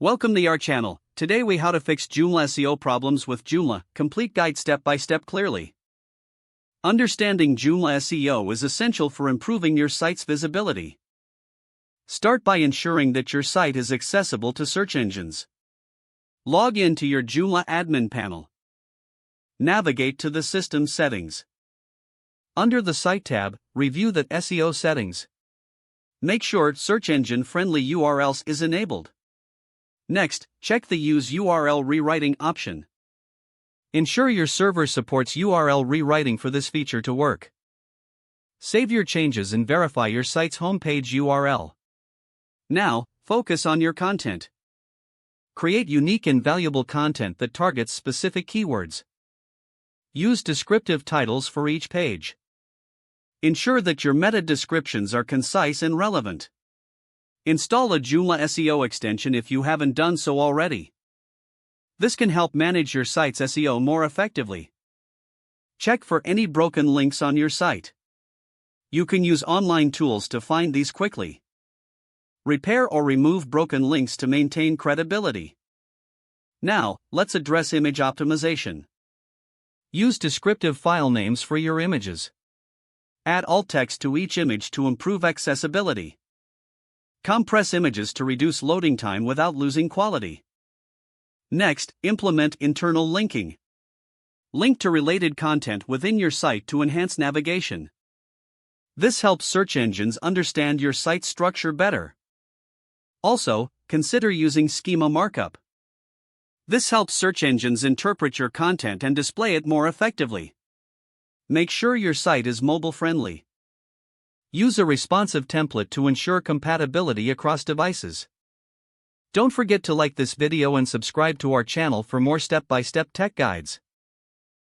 Welcome to our channel. Today we how to fix Joomla SEO problems with Joomla, complete guide step by step clearly. Understanding Joomla SEO is essential for improving your site's visibility. Start by ensuring that your site is accessible to search engines. Log in to your Joomla admin panel. Navigate to the system settings. Under the Site tab, review the SEO settings. Make sure search engine friendly URLs is enabled. Next, check the Use URL Rewriting option. Ensure your server supports URL rewriting for this feature to work. Save your changes and verify your site's homepage URL. Now, focus on your content. Create unique and valuable content that targets specific keywords. Use descriptive titles for each page. Ensure that your meta descriptions are concise and relevant. Install a Joomla SEO extension if you haven't done so already. This can help manage your site's SEO more effectively. Check for any broken links on your site. You can use online tools to find these quickly. Repair or remove broken links to maintain credibility. Now, let's address image optimization. Use descriptive file names for your images. Add alt text to each image to improve accessibility. Compress images to reduce loading time without losing quality. Next, implement internal linking. Link to related content within your site to enhance navigation. This helps search engines understand your site's structure better. Also, consider using schema markup. This helps search engines interpret your content and display it more effectively. Make sure your site is mobile-friendly. Use a responsive template to ensure compatibility across devices. Don't forget to like this video and subscribe to our channel for more step-by-step tech guides.